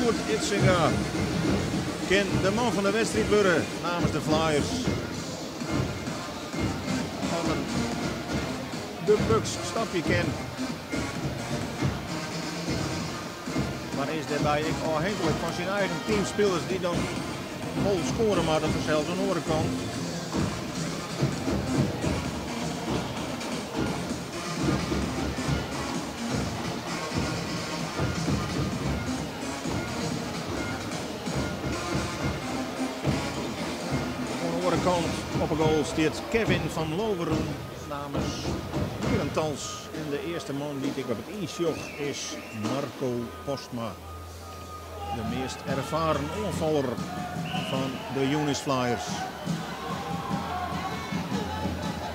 Sjoerd Itzinga kan de man van de wedstrijd worden namens de Flyers. Als een de Bucks stapje kent. Maar is daarbij ook afhankelijk van zijn eigen teamspelers die dan vol scoren, maar dat is zelfs aan de andere kant. Kant op een goal staat Kevin van Loveren namens Herentals. En de eerste man die ik op het ijs joch is Marco Postma. De meest ervaren aanvaller van de Unis Flyers.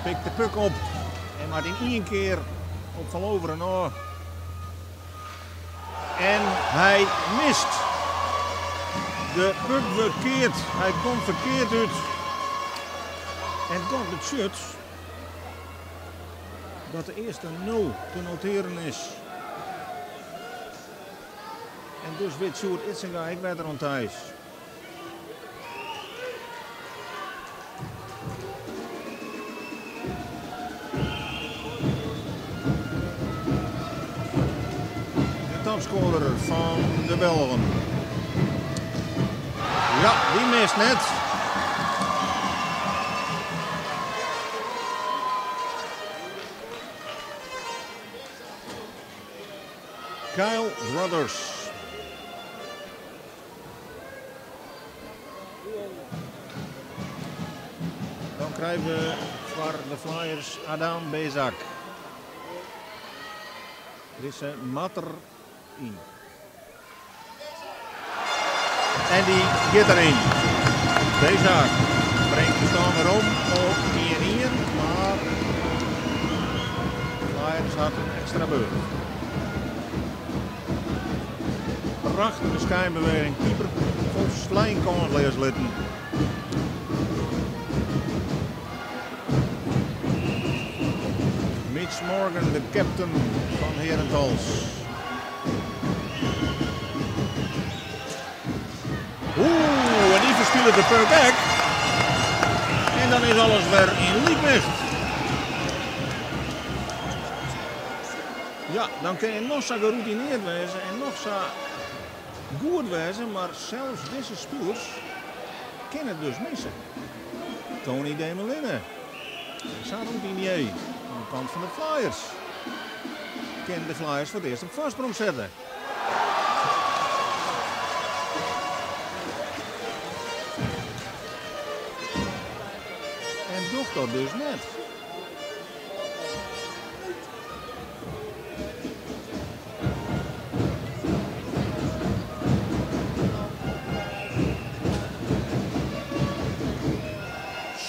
Pikt de puck op en maakt in één keer op Van Loveren na. En hij mist. De puck verkeerd. Hij komt verkeerd uit. En dan het shirt dat de eerste 0 te noteren is. En dus weet Sjoerd Itzinga, ik werd er aan thuis. De topscorer van de Belgen. Ja, die mist net. Kyle Brothers. Dan krijgen we voor de Flyers Adam Bezak. Er is een matter in. En die gaat erin. Bezak brengt de stand weer om op 1-1, maar de Flyers had een extra beurt. Prachtige schijnbeweging, keeper vol slijnkans litten. Mitch Morgan, de captain van Herentals. Oeh, en die verspielen de puck weg. En dan is alles weer in liekwicht. Ja, dan kun je nog zo geroutineerd wezen en nog zo goed wezen, maar zelfs deze spelers kunnen het dus missen. Tony Demeline, zo'n routinier aan de kant van de Flyers. Kan de Flyers voor het eerst op voorsprong zetten. En doet dat dus net.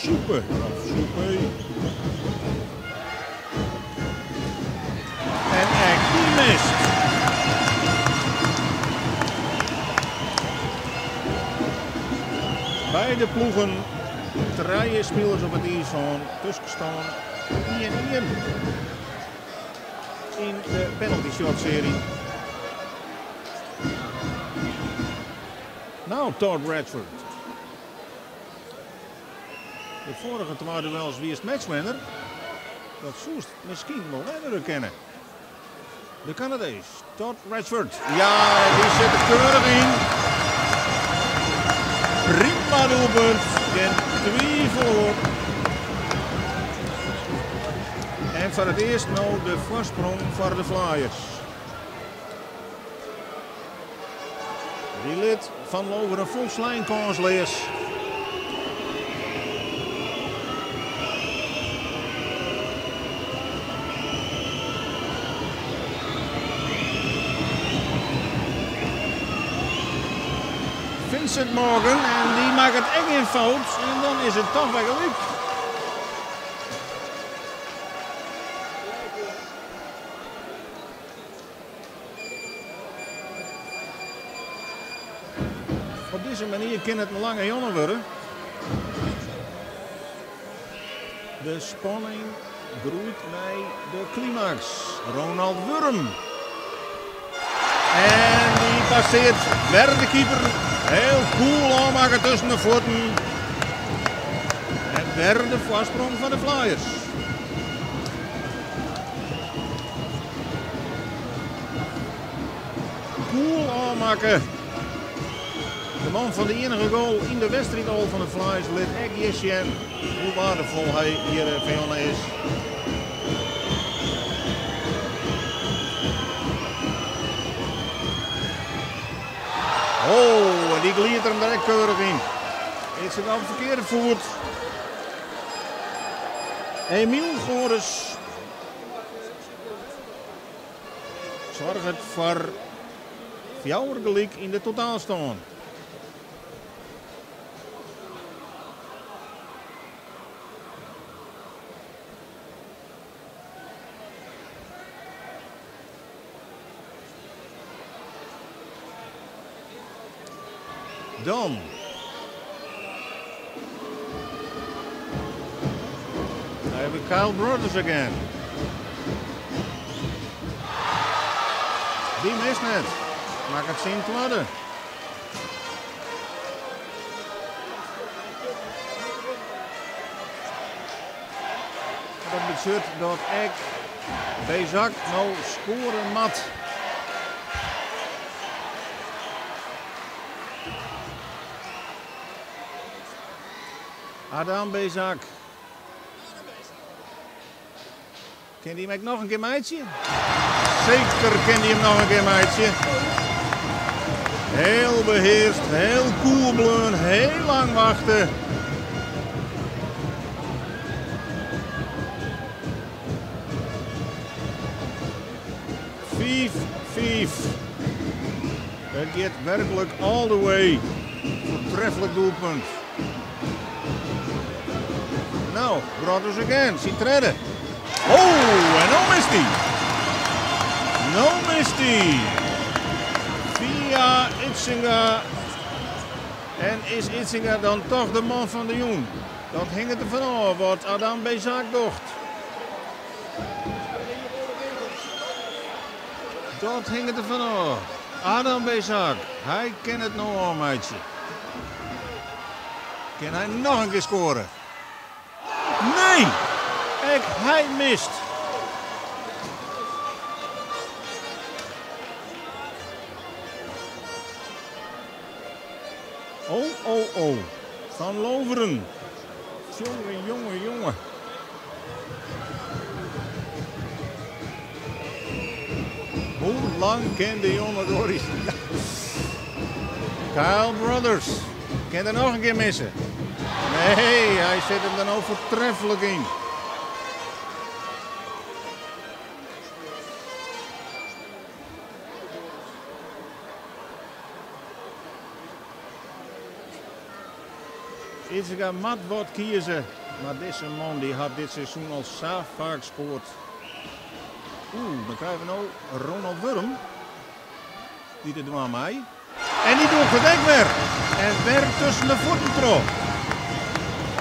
Soepen of soepé. En echt die mist. Beide ploegen, drie spelers op het ijs van tussenstand 1-1 in de penalty shot serie. Nou, Todd Radford. De vorige twee duels wie is het matchwinner? Dat Soest misschien wel verder kennen. De Canadees, Todd Radford. Ja, die zit er keurig in. Prima doelpunt. En 2 voor. En voor het eerst nou de voorsprong voor de Flyers. Die lid van Loveren vol slijnkans lees. Vincent Morgan en die maakt het echt in fout en dan is het toch weer gelijk. Op deze manier kan het een lange jongen worden. De spanning groeit bij de climax. Ronald Wurm. En die passeert weer de keeper. Heel cool aanmaken tussen de voeten. En weer de voorsprong van de Flyers. Cool aanmaken. De man van de enige goal in de wedstrijd al van de Flyers liet echt zien hoe waardevol hij hier van is. Oh, en die gliert er hem direct keurig in. Is het op de verkeerde voet. Emiel Goris zorgt voor 4 gelijk in de totaalstand. Dan hebben we Kyle Brothers again. Die mist net. Maak het zien te worden. Dat betekent dat ik Bezak nou scoren mat. Adam Bezak. Kan die hem nog een keer meidje? Zeker kan die hem nog een keer meidje. Heel beheerst, heel cool bleun, heel lang wachten. Vief. Het gaat werkelijk all the way. Voortreffelijk doelpunt. Nou, Brothers again, ziet redden. Oh, en nou mist hij. Nou mist hij. Via Itzinga. En is Itzinga dan toch de man van de Joen? Dat hing het ervan af wat Adam Bezak docht. Dat hing het ervan af. Adam Bezak, hij kent het nou al, meidje. Kan hij nog een keer scoren? Nee! Hij mist. Oh. Van Loveren. Jongen. Hoe lang kan de jongen door is? Kyle Brothers. Kan er nog een keer missen? Nee, hij zet hem dan ook voortreffelijk in. Itzinga mat wat kiezen, maar deze man die had dit seizoen al zo vaak gescoord. Dan krijgen we nou Ronald Wurm. Die doet maar mij. En die doet gedekt weer. En weer tussen de voeten trok.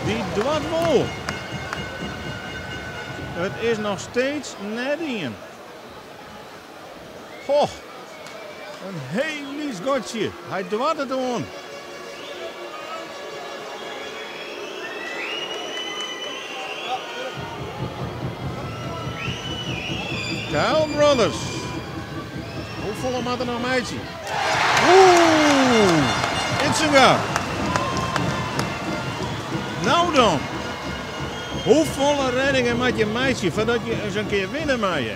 Die doet wel. Het is nog steeds net in. Goh. Een heel lief gotje. Hij doet het aan. Kyle Brothers. Hoeveel had er nog meidje? Itzinga. Nou dan. Hoeveel reddingen maakt je meidje voordat je eens een keer winnen mag je?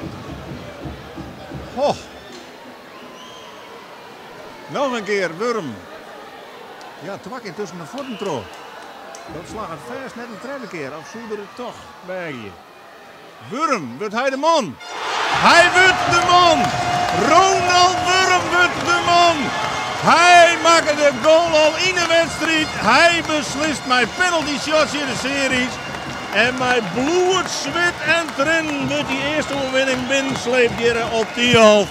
Oh. Nog een keer Wurm. Ja, twak in tussen de voeten trok. Dat slaat het vers net een tweede keer. Of zoeder het toch bij je. Wurm, wordt hij de man? Hij wordt de man! Ronald Wurm wordt de man! Hij maakt de goal al in de wedstrijd. Hij beslist mijn penalty shots in de series. En mijn bloed, zwit en trin wordt die eerste overwinning binnensleept hier op die half.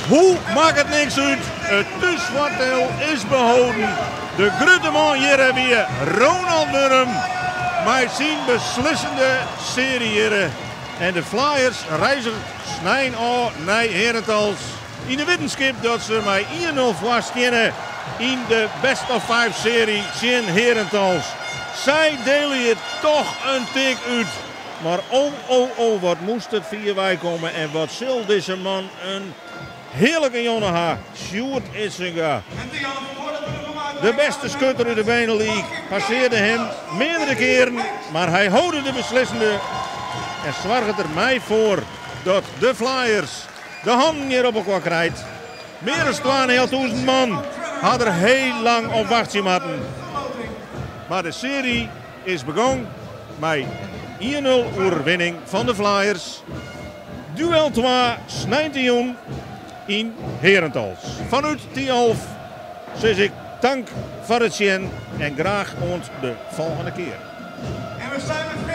Hoe maakt het niks uit? Het tussenwaardeel is behouden. De grote man hier hebben we Ronald Wurm. Maar zien beslissende serie hier. En de Flyers reizen snijn naar Herentals. in de wetenschap dat ze mij 1-0 voorstellen in de best of 5 serie Sjen Herentals. Zij delen het toch een tik uit. Maar wat moest het via wij komen en wat zal deze man een heerlijke jongen ha. Sjoerd Issinga. De beste schutter uit de Benelux passeerde hem meerdere keren, maar hij houdde de beslissende en zorgde er mij voor dat de Flyers de handen hier op elkaar krijgt. Meer dan 12.500 man had er heel lang op wachten moeten. Maar de serie is begonnen met 1-0 overwinning van de Flyers. Duel 2 19 in Herentals. Vanuit Tialf zeg ik dank voor het zien en graag ons de volgende keer. En we zijn met